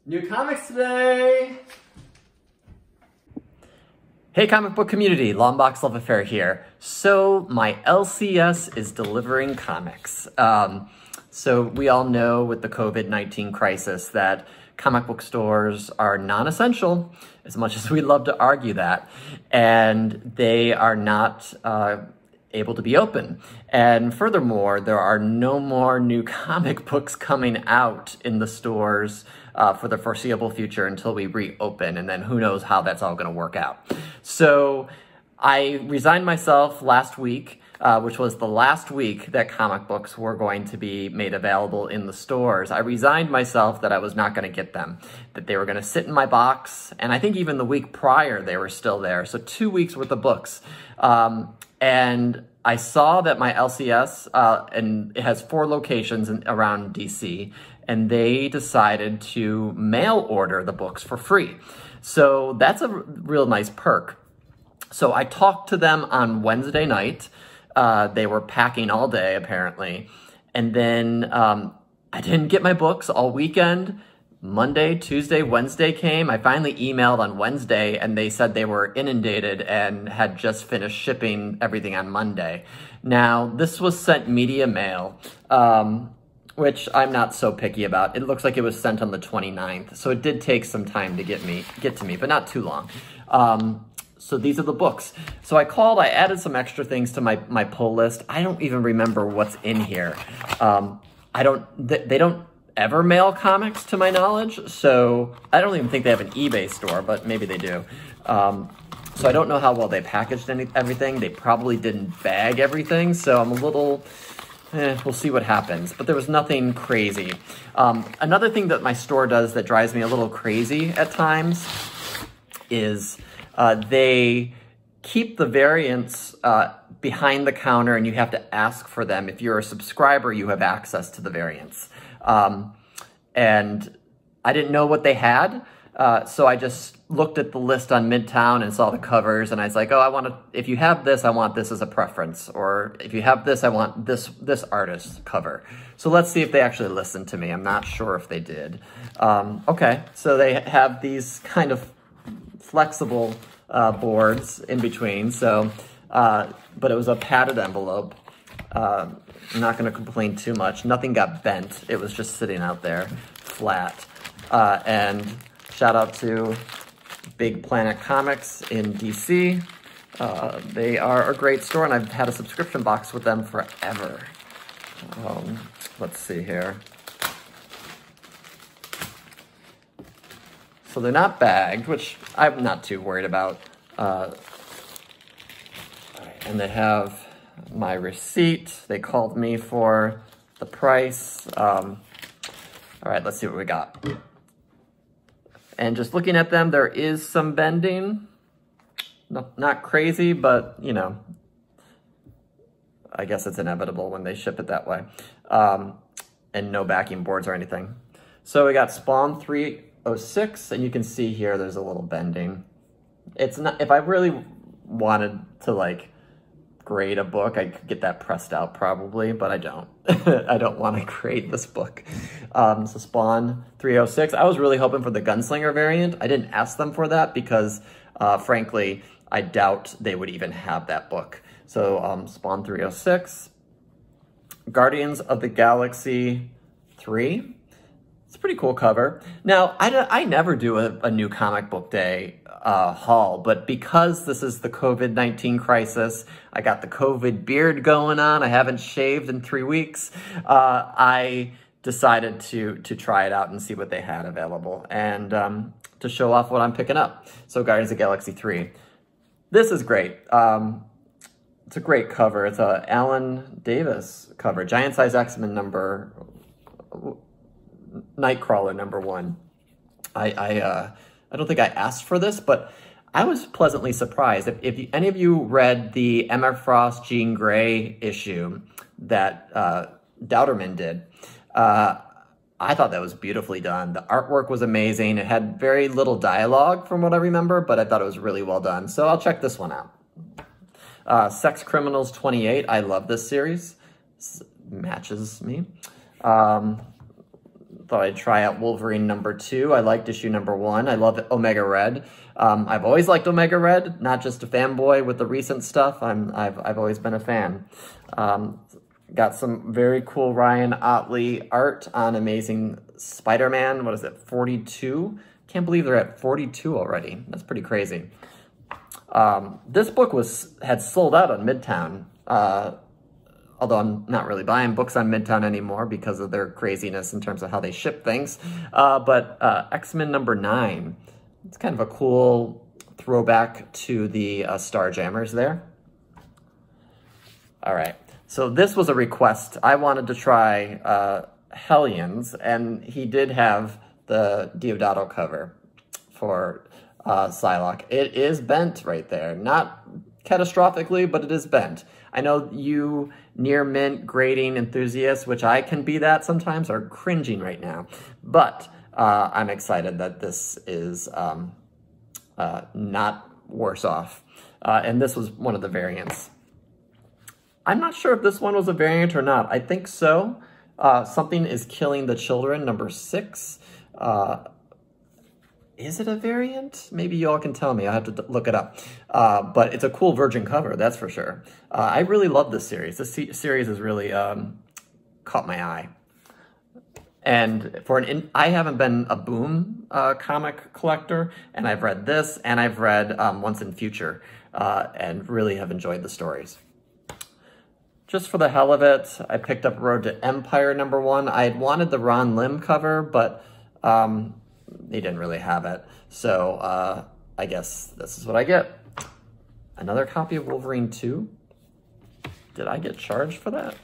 New comics today! Hey comic book community, Longbox Love Affair here. So my LCS is delivering comics. So we all know with the COVID-19 crisis that comic book stores are non-essential, as much as we'd love to argue that, and they are not able to be open. And furthermore, there are no more new comic books coming out in the stores for the foreseeable future until we reopen, and then who knows how that's all going to work out. So I resigned myself last week, which was the last week that comic books were going to be made available in the stores. I resigned myself that I was not going to get them, that they were going to sit in my box, and I think even the week prior they were still there, so 2 weeks worth of books. And I saw that my LCS, and it has 4 locations around DC, and they decided to mail order the books for free. So that's a real nice perk. So I talked to them on Wednesday night. They were packing all day, apparently. And then I didn't get my books all weekend. Monday, Tuesday, Wednesday came. I finally emailed on Wednesday, and they said they were inundated and had just finished shipping everything on Monday. Now, this was sent media mail, which I'm not so picky about. It looks like it was sent on the 29th, so it did take some time to get to me, but not too long. So these are the books. So I called, I added some extra things to my pull list. I don't even remember what's in here. They don't ever mail comics to my knowledge, so I don't even think they have an eBay store, but maybe they do. So I don't know how well they packaged everything. They probably didn't bag everything, so I'm a little, we'll see what happens. But there was nothing crazy. Another thing that my store does that drives me a little crazy at times is they keep the variants behind the counter, and you have to ask for them. If you're a subscriber, you have access to the variants. And I didn't know what they had, so I just looked at the list on Midtown and saw the covers, and I was like, oh, if you have this, I want this as a preference, or if you have this, I want this artist's cover. So let's see if they actually listened to me. I'm not sure if they did. Okay, so they have these kind of flexible boards in between, so, but it was a padded envelope. I'm not going to complain too much. Nothing got bent. It was just sitting out there flat. And shout out to Big Planet Comics in DC. They are a great store, and I've had a subscription box with them forever. Let's see here. So they're not bagged, which I'm not too worried about. And they have my receipt. They called me for the price. All right, let's see what we got. And just looking at them, there is some bending. Not crazy, but you know, I guess it's inevitable when they ship it that way. And no backing boards or anything. So we got Spawn 306, and you can see here there's a little bending. It's not, if I really wanted to like grade a book, I could get that pressed out probably, but I don't. I don't want to grade this book. So Spawn 306, I was really hoping for the Gunslinger variant. I didn't ask them for that because frankly, I doubt they would even have that book. So Spawn 306, Guardians of the Galaxy 3. It's a pretty cool cover. Now, I never do a new comic book day haul, but because this is the COVID-19 crisis, I got the COVID beard going on, I haven't shaved in 3 weeks, I decided to try it out and see what they had available, and to show off what I'm picking up. So Guardians of the Galaxy 3. This is great. It's a great cover. It's a Alan Davis cover, Giant Size X-Men Nightcrawler #1. I don't think I asked for this, but I was pleasantly surprised. If any of you read the Emma Frost, Jean Grey issue that Douterman did, I thought that was beautifully done. The artwork was amazing. It had very little dialogue from what I remember, but I thought it was really well done. So I'll check this one out. Sex Criminals 28. I love this series. Matches me. thought I'd try out Wolverine #2. I liked issue #1. I love Omega Red. I've always liked Omega Red, not just a fanboy with the recent stuff. I've always been a fan. Got some very cool Ryan Ottley art on Amazing Spider-Man. What is it, 42? Can't believe they're at 42 already. That's pretty crazy. This book had sold out on Midtown, although I'm not really buying books on Midtown anymore because of their craziness in terms of how they ship things. But X-Men #9, it's kind of a cool throwback to the Starjammers there. All right. So this was a request. I wanted to try Hellions, and he did have the Deodato cover for Psylocke. It is bent right there. Not catastrophically, but it is bent. I know you near mint grading enthusiasts, which I can be that sometimes, are cringing right now. But I'm excited that this is not worse off. And this was one of the variants. I'm not sure if this one was a variant or not. I think so. Something is Killing the Children, #6. Is it a variant? Maybe y'all can tell me. I have to look it up. But it's a cool Virgin cover, that's for sure. I really love this series. This series has really caught my eye. And I haven't been a Boom comic collector, and I've read this, and I've read Once and Future, and really have enjoyed the stories. Just for the hell of it, I picked up Road to Empire #1. I had wanted the Ron Lim cover, but they didn't really have it. So I guess this is what I get. Another copy of Wolverine 2. Did I get charged for that?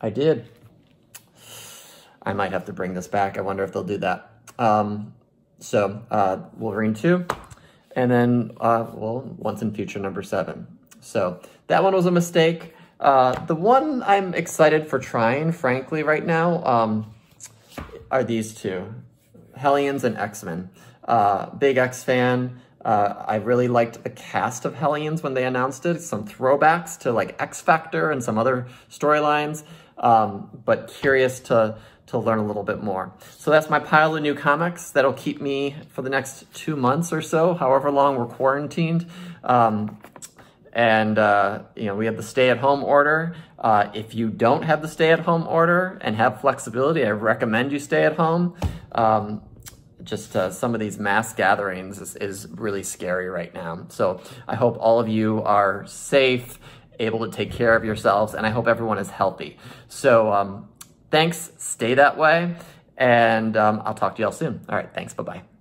I did. I might have to bring this back. I wonder if they'll do that. Wolverine 2. And then, Once and Future #7. So that one was a mistake. The one I'm excited for trying, frankly, right now, are these two, Hellions and X-Men. Big X fan. I really liked the cast of Hellions when they announced it. Some throwbacks to like X Factor and some other storylines, but curious to learn a little bit more. So that's my pile of new comics. That'll keep me for the next 2 months or so, however long we're quarantined. You know, we have the stay-at-home order. If you don't have the stay-at-home order and have flexibility, I recommend you stay at home. Some of these mass gatherings is really scary right now. So I hope all of you are safe, able to take care of yourselves, and I hope everyone is healthy. So thanks, stay that way, and I'll talk to y'all soon. All right, thanks, bye-bye.